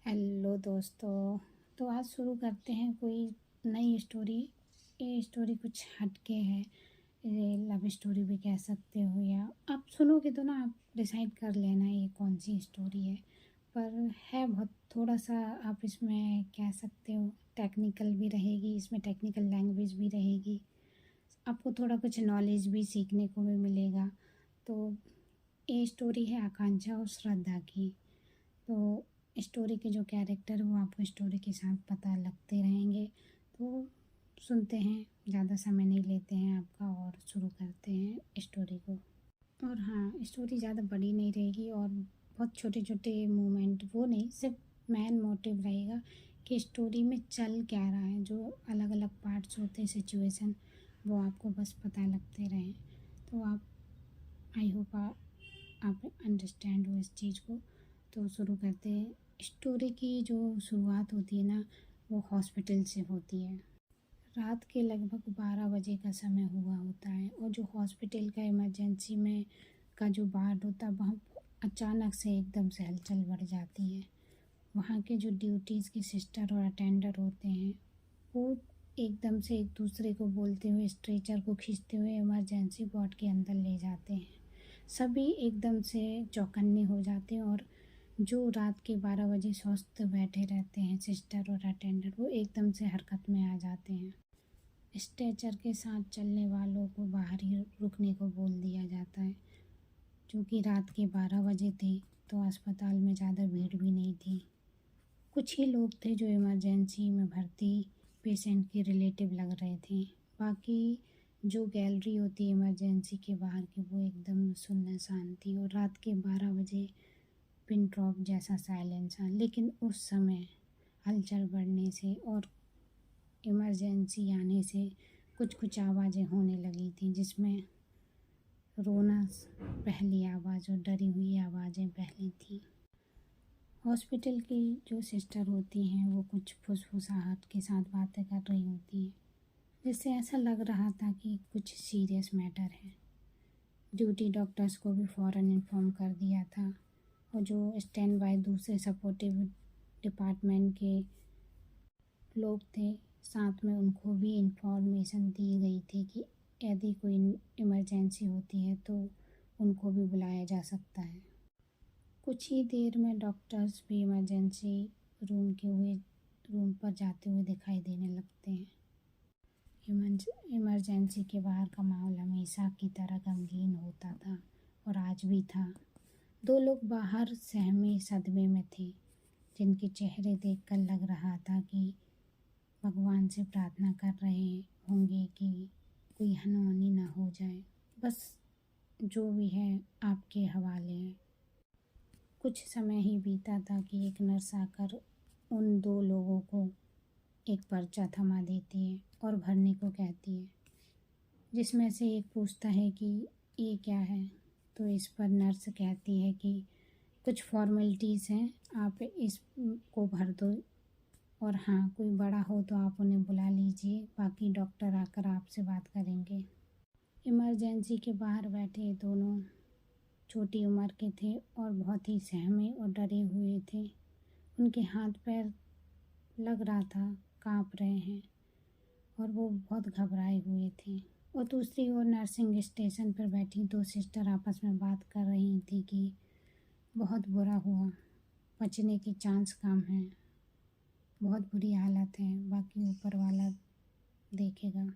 Hello दोस्तों। तो आज शुरू करते हैं कोई नई स्टोरी। ये स्टोरी कुछ हटके है, ये लव स्टोरी भी कह सकते हो, या आप सुनोगे तो ना आप डिसाइड कर लेना ये कौन सी स्टोरी है। पर है बहुत थोड़ा सा, आप इसमें कह सकते हो टेक्निकल भी रहेगी, इसमें टेक्निकल लैंग्वेज भी रहेगी, आपको थोड़ा कुछ नॉलेज भी सीखने को भी मिलेगा। तो ये स्टोरी है आकांक्षा और श्रद्धा की। तो स्टोरी के जो कैरेक्टर वो आपको स्टोरी के साथ पता लगते रहेंगे। तो सुनते हैं, ज़्यादा समय नहीं लेते हैं आपका और शुरू करते हैं स्टोरी को। और हाँ, स्टोरी ज़्यादा बड़ी नहीं रहेगी और बहुत छोटे छोटे मोमेंट वो नहीं, सिर्फ मेन मोटिव रहेगा कि स्टोरी में चल क्या रहा है। जो अलग अलग पार्ट्स होते हैं सिचुएशन, वो आपको बस पता लगते रहें। तो आप, आई होप आप अंडरस्टैंड हो इस चीज़ को। तो शुरू करते हैं। स्टोरी की जो शुरुआत होती है ना, वो हॉस्पिटल से होती है। रात के लगभग 12 बजे का समय हुआ होता है और जो हॉस्पिटल का इमरजेंसी में का जो वार्ड होता है, वहाँ अचानक से एकदम से हलचल बढ़ जाती है। वहाँ के जो ड्यूटीज़ के सिस्टर और अटेंडर होते हैं, वो एकदम से एक दूसरे को बोलते हुए स्ट्रेचर को खींचते हुए इमरजेंसी वार्ड के अंदर ले जाते हैं। सभी एकदम से चौकन्ने हो जाते हैं और जो रात के 12 बजे स्वस्थ बैठे रहते हैं सिस्टर और अटेंडर, वो एकदम से हरकत में आ जाते हैं। स्ट्रेचर के साथ चलने वालों को बाहर ही रुकने को बोल दिया जाता है। क्योंकि रात के 12 बजे थे तो अस्पताल में ज़्यादा भीड़ भी नहीं थी। कुछ ही लोग थे जो इमरजेंसी में भर्ती पेशेंट के रिलेटिव लग रहे थे। बाकी जो गैलरी होती है इमरजेंसी के बाहर की, वो एकदम सुनसान थी और रात के 12 बजे पिन ड्रॉप जैसा साइलेंस था। लेकिन उस समय हलचल बढ़ने से और इमरजेंसी आने से कुछ कुछ आवाज़ें होने लगी थी, जिसमें रोना पहली आवाज़ और डरी हुई आवाज़ें पहली थी। हॉस्पिटल की जो सिस्टर होती हैं, वो कुछ फुसफुसाहट के साथ बातें कर रही होती हैं, जिससे ऐसा लग रहा था कि कुछ सीरियस मैटर है। ड्यूटी डॉक्टर्स को भी फ़ौरन इन्फॉर्म कर दिया था और जो स्टैंड बाय दूसरे सपोर्टिव डिपार्टमेंट के लोग थे, साथ में उनको भी इंफॉर्मेशन दी गई थी कि यदि कोई इमरजेंसी होती है तो उनको भी बुलाया जा सकता है। कुछ ही देर में डॉक्टर्स भी इमरजेंसी रूम पर जाते हुए दिखाई देने लगते हैं। इमरजेंसी के बाहर का माहौल हमेशा की तरह गमगीन होता था और आज भी था। 2 लोग बाहर सहमे सदमे में थे, जिनके चेहरे देखकर लग रहा था कि भगवान से प्रार्थना कर रहे होंगे कि कोई अनहोनी ना हो जाए। बस जो भी है आपके हवाले है। कुछ समय ही बीता था कि एक नर्स आकर उन 2 लोगों को एक पर्चा थमा देती है और भरने को कहती है, जिसमें से एक पूछता है कि ये क्या है। तो इस पर नर्स कहती है कि कुछ फॉर्मेलिटीज़ हैं, आप इसको भर दो और हाँ, कोई बड़ा हो तो आप उन्हें बुला लीजिए, बाकी डॉक्टर आकर आपसे बात करेंगे। इमरजेंसी के बाहर बैठे दोनों छोटी उम्र के थे और बहुत ही सहमे और डरे हुए थे। उनके हाथ पैर लग रहा था काँप रहे हैं और वो बहुत घबराए हुए थे। और दूसरी ओर नर्सिंग स्टेशन पर बैठी 2 सिस्टर आपस में बात कर रही थी कि बहुत बुरा हुआ, बचने के चांस कम हैं, बहुत बुरी हालत है, बाकी ऊपर वाला देखेगा।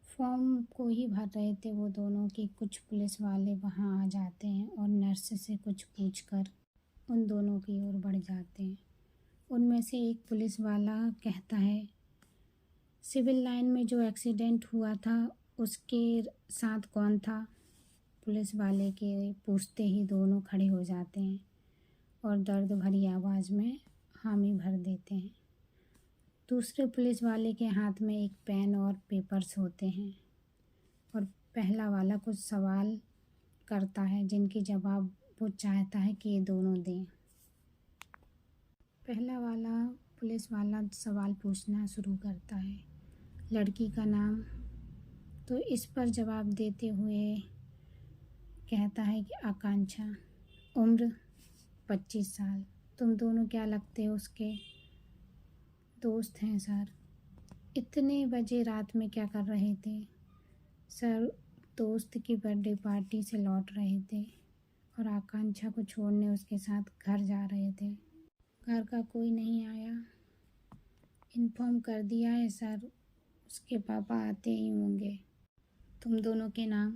फॉर्म को ही भर रहे थे वो दोनों कि कुछ पुलिस वाले वहाँ आ जाते हैं और नर्स से कुछ पूछकर उन दोनों की ओर बढ़ जाते हैं। उनमें से एक पुलिस वाला कहता है, सिविल लाइन में जो एक्सीडेंट हुआ था उसके साथ कौन था? पुलिस वाले के पूछते ही दोनों खड़े हो जाते हैं और दर्द भरी आवाज़ में हामी भर देते हैं। दूसरे पुलिस वाले के हाथ में एक पेन और पेपर्स होते हैं और पहला वाला कुछ सवाल करता है, जिनके जवाब वो चाहता है कि ये दोनों दें। पहला वाला पुलिस वाला सवाल पूछना शुरू करता है, लड़की का नाम? तो इस पर जवाब देते हुए कहता है कि आकांक्षा, उम्र 25 साल। तुम दोनों क्या लगते हो उसके दोस्त हैं सर। इतने बजे रात में क्या कर रहे थे सर? दोस्त की बर्थडे पार्टी से लौट रहे थे और आकांक्षा को छोड़ने उसके साथ घर जा रहे थे। घर का कोई नहीं आया। इन्फॉर्म कर दिया है सर, उसके पापा आते ही होंगे। तुम दोनों के नाम?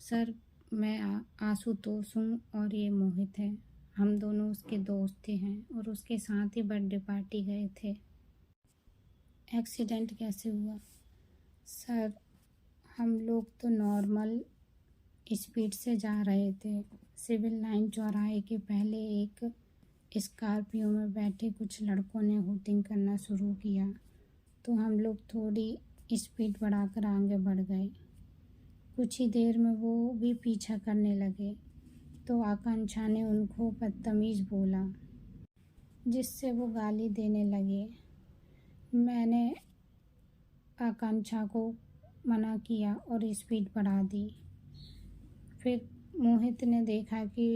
सर मैं आशुतोष हूँ और ये मोहित है। हम दोनों उसके दोस्त हैं और उसके साथ ही बर्थडे पार्टी गए थे। एक्सीडेंट कैसे हुआ? सर हम लोग तो नॉर्मल स्पीड से जा रहे थे। सिविल लाइन चौराहे के पहले एक स्कॉर्पियो में बैठे कुछ लड़कों ने हूटिंग करना शुरू किया तो हम लोग थोड़ी स्पीड बढ़ाकर आगे बढ़ गए। कुछ ही देर में वो भी पीछा करने लगे तो आकांक्षा ने उनको बदतमीज़ बोला जिससे वो गाली देने लगे। मैंने आकांक्षा को मना किया और स्पीड बढ़ा दी। फिर मोहित ने देखा कि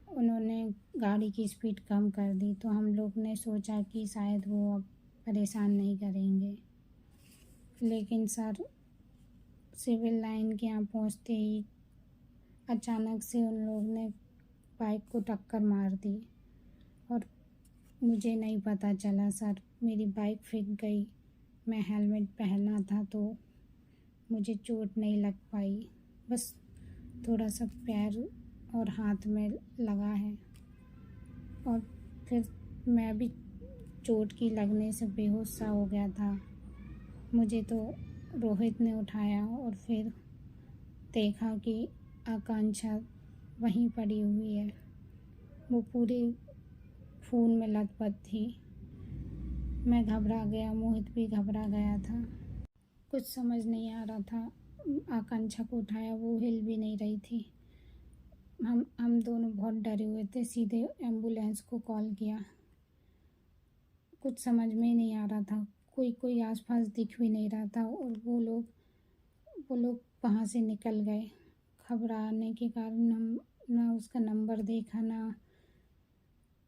उन्होंने गाड़ी की स्पीड कम कर दी तो हम लोग ने सोचा कि शायद वो अब परेशान नहीं करेंगे, लेकिन सर सिविल लाइन के यहाँ पहुँचते ही अचानक से उन लोग ने बाइक को टक्कर मार दी और मुझे नहीं पता चला सर। मेरी बाइक फिक गई। मैं हेलमेट पहना था तो मुझे चोट नहीं लग पाई, बस थोड़ा सा पैर और हाथ में लगा है। और फिर मैं भी चोट की लगने से बेहोश सा हो गया था। मुझे तो रोहित ने उठाया और फिर देखा कि आकांक्षा वहीं पड़ी हुई है। वो पूरे खून में लथपथ थी। मैं घबरा गया, मोहित भी घबरा गया था। कुछ समझ नहीं आ रहा था। आकांक्षा को उठाया, वो हिल भी नहीं रही थी। हम दोनों बहुत डरे हुए थे। सीधे एम्बुलेंस को कॉल किया। कुछ समझ में ही नहीं आ रहा था। कोई आसपास दिख भी नहीं रहा था और वो लोग वहाँ से निकल गए। घबराने के कारण हम ना उसका नंबर देखा, ना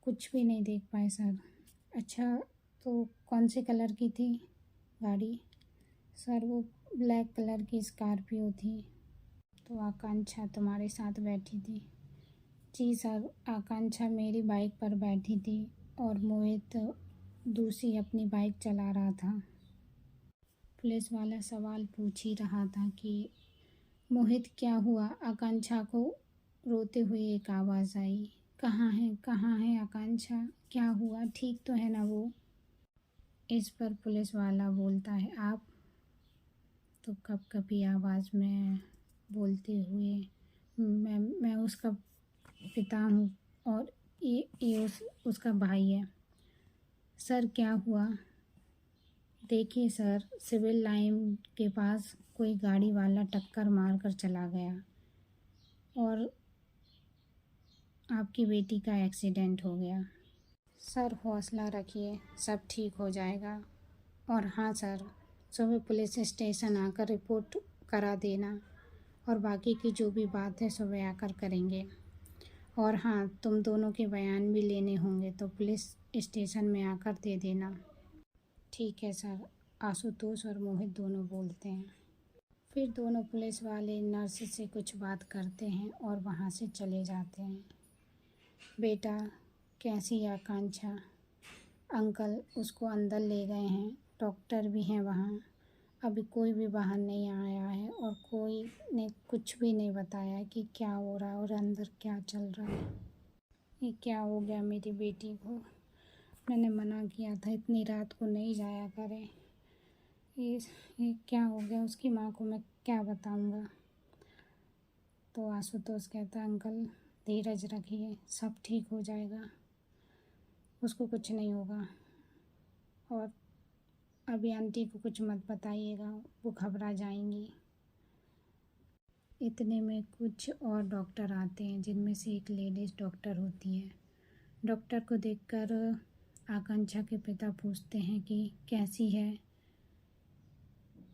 कुछ भी नहीं देख पाए सर। अच्छा तो कौन से कलर की थी गाड़ी? सर वो ब्लैक कलर की स्कॉर्पियो थी। तो आकांक्षा तुम्हारे साथ बैठी थी? जी सर, आकांक्षा मेरी बाइक पर बैठी थी और मोहित दूसरी अपनी बाइक चला रहा था। पुलिस वाला सवाल पूछ ही रहा था कि मोहित क्या हुआ? आकांक्षा को रोते हुए एक आवाज़ आई, कहाँ है आकांक्षा? क्या हुआ? ठीक तो है ना वो? इस पर पुलिस वाला बोलता है, आप तो कब कभी आवाज़ में बोलते हुए, मैं उसका पिता हूँ और ये उसका भाई है। सर क्या हुआ? देखिए सर, सिविल लाइन के पास कोई गाड़ी वाला टक्कर मार कर चला गया और आपकी बेटी का एक्सीडेंट हो गया। सर हौसला रखिए, सब ठीक हो जाएगा। और हाँ सर, सुबह पुलिस स्टेशन आकर रिपोर्ट करा देना और बाकी की जो भी बात है सुबह आकर करेंगे। और हाँ, तुम दोनों के बयान भी लेने होंगे तो पुलिस स्टेशन में आकर दे देना। ठीक है सर, आशुतोष और मोहित दोनों बोलते हैं। फिर दोनों पुलिस वाले नर्स से कुछ बात करते हैं और वहाँ से चले जाते हैं। बेटा कैसी है आकांक्षा? अंकल उसको अंदर ले गए हैं, डॉक्टर भी हैं वहाँ। अभी कोई भी बाहर नहीं आया है और कोई ने कुछ भी नहीं बताया कि क्या हो रहा है और अंदर क्या चल रहा है। ये क्या हो गया मेरी बेटी को? मैंने मना किया था इतनी रात को नहीं जाया करें। ये क्या हो गया? उसकी माँ को मैं क्या बताऊँगा? तो आशुतोष कहता, अंकल धीरज रखिए, सब ठीक हो जाएगा, उसको कुछ नहीं होगा। और अभी आंटी को कुछ मत बताइएगा, वो घबरा जाएंगी। इतने में कुछ और डॉक्टर आते हैं जिनमें से एक लेडीज़ डॉक्टर होती है। डॉक्टर को देखकर आकांक्षा के पिता पूछते हैं कि कैसी है?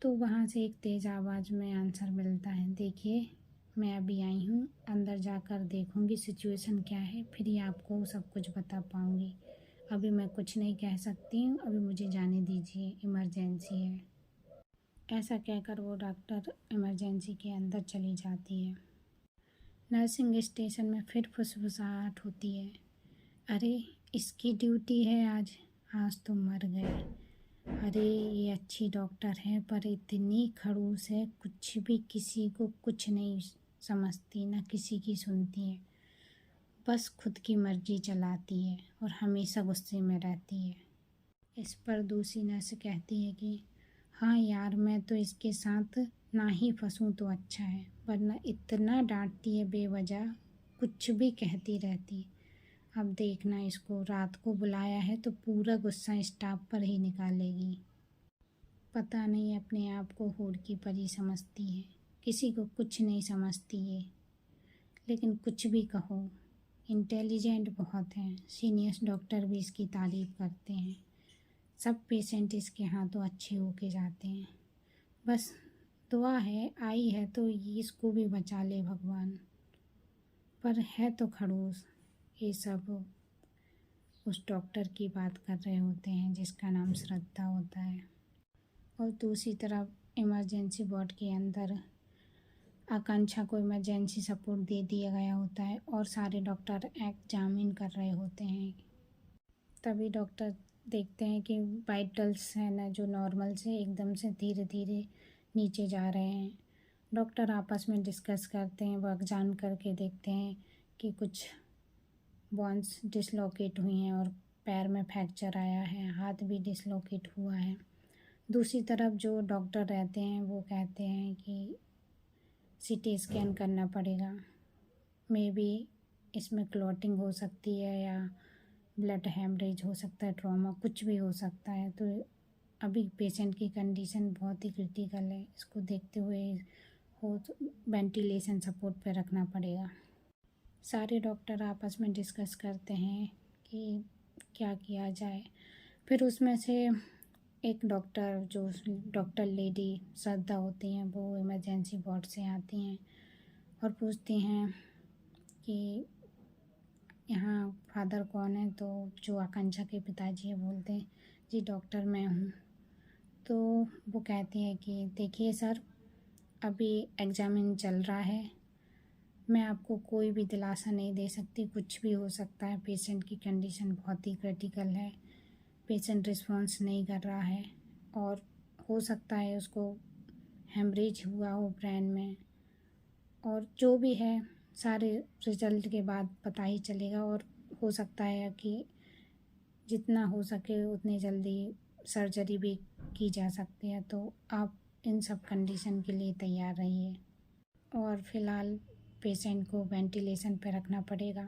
तो वहाँ से एक तेज़ आवाज़ में आंसर मिलता है, देखिए मैं अभी आई हूँ, अंदर जाकर देखूँगी सिचुएशन क्या है, फिर ही आपको सब कुछ बता पाऊँगी। अभी मैं कुछ नहीं कह सकती हूँ, अभी मुझे जाने दीजिए, इमरजेंसी है। ऐसा कहकर वो डॉक्टर इमरजेंसी के अंदर चली जाती है। नर्सिंग स्टेशन में फिर फुसफुसाहट होती है। अरे इसकी ड्यूटी है आज, आज तो मर गए। अरे ये अच्छी डॉक्टर है पर इतनी खड़ूस है, कुछ भी किसी को कुछ नहीं समझती, ना किसी की सुनती है, बस खुद की मर्जी चलाती है और हमेशा गुस्से में रहती है। इस पर दूसरी नर्स कहती है कि हाँ यार, मैं तो इसके साथ ना ही फंसूँ तो अच्छा है, वरना इतना डांटती है बेवजह, कुछ भी कहती रहती। अब देखना, इसको रात को बुलाया है तो पूरा गुस्सा स्टाफ पर ही निकालेगी। पता नहीं अपने आप को होड़ की परी समझती है, किसी को कुछ नहीं समझती है। लेकिन कुछ भी कहो, इंटेलिजेंट बहुत हैं, सीनियर डॉक्टर भी इसकी तारीफ़ करते हैं। सब पेशेंट इसके हाथों अच्छे होके जाते हैं। बस दुआ है, आई है तो इसको भी बचा ले भगवान। पर है तो खड़ूस। ये सब उस डॉक्टर की बात कर रहे होते हैं जिसका नाम श्रद्धा होता है। और दूसरी तरफ इमरजेंसी वार्ड के अंदर आकांक्षा को इमरजेंसी सपोर्ट दे दिया गया होता है और सारे डॉक्टर एग्जामिन कर रहे होते हैं। तभी डॉक्टर देखते हैं कि वाइटल्स है ना, जो नॉर्मल से एकदम से धीरे धीरे नीचे जा रहे हैं। डॉक्टर आपस में डिस्कस करते हैं, वो एग्जाम करके देखते हैं कि कुछ बोन्स डिसलोकेट हुई हैं और पैर में फ्रैक्चर आया है, हाथ भी डिसलोकेट हुआ है। दूसरी तरफ जो डॉक्टर रहते हैं वो कहते हैं कि सीटी स्कैन करना पड़ेगा, मे बी इसमें क्लॉटिंग हो सकती है या ब्लड हेमरेज हो सकता है, ट्रॉमा कुछ भी हो सकता है। तो अभी पेशेंट की कंडीशन बहुत ही क्रिटिकल है, इसको देखते हुए हो तो वेंटिलेशन सपोर्ट पे रखना पड़ेगा। सारे डॉक्टर आपस में डिस्कस करते हैं कि क्या किया जाए। फिर उसमें से एक डॉक्टर, जो डॉक्टर लेडी श्रद्धा होती हैं, वो इमरजेंसी वार्ड से आती हैं और पूछती हैं कि यहाँ फादर कौन है। तो जो आकांक्षा के पिताजी हैं बोलते हैं जी डॉक्टर मैं हूँ। तो वो कहती हैं कि देखिए सर, अभी एग्जामिन चल रहा है, मैं आपको कोई भी दिलासा नहीं दे सकती, कुछ भी हो सकता है। पेशेंट की कंडीशन बहुत ही क्रिटिकल है, पेशेंट रिस्पॉन्स नहीं कर रहा है और हो सकता है उसको हेमरेज हुआ हो ब्रेन में, और जो भी है सारे रिजल्ट के बाद पता ही चलेगा। और हो सकता है कि जितना हो सके उतनी जल्दी सर्जरी भी की जा सकती है। तो आप इन सब कंडीशन के लिए तैयार रहिए और फ़िलहाल पेशेंट को वेंटिलेशन पे रखना पड़ेगा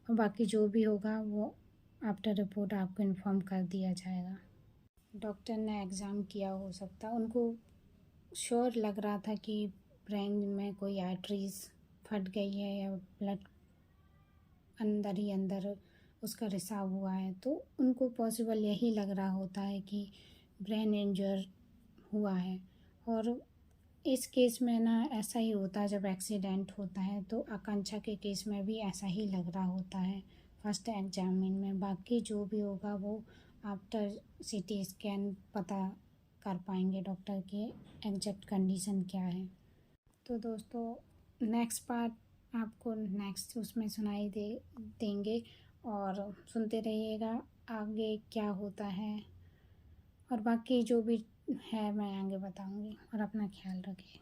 और बाकी जो भी होगा वो आफ्टर रिपोर्ट आपको इन्फॉर्म कर दिया जाएगा। डॉक्टर ने एग्ज़ाम किया, हो सकता उनको श्योर लग रहा था कि ब्रेन में कोई आर्टरीज फट गई है या ब्लड अंदर ही अंदर उसका रिसाव हुआ है, तो उनको पॉसिबल यही लग रहा होता है कि ब्रेन इंजर हुआ है। और इस केस में ना ऐसा ही होता है, जब एक्सीडेंट होता है तो आकांक्षा के केस में भी ऐसा ही लग रहा होता है फर्स्ट एग्जामिन में। बाकी जो भी होगा वो आफ्टर सीटी स्कैन पता कर पाएंगे डॉक्टर के एग्जैक्ट कंडीशन क्या है। तो दोस्तों नेक्स्ट पार्ट आपको नेक्स्ट उसमें सुनाई देंगे और सुनते रहिएगा आगे क्या होता है, और बाकी जो भी है मैं आगे बताऊंगी। और अपना ख्याल रखें।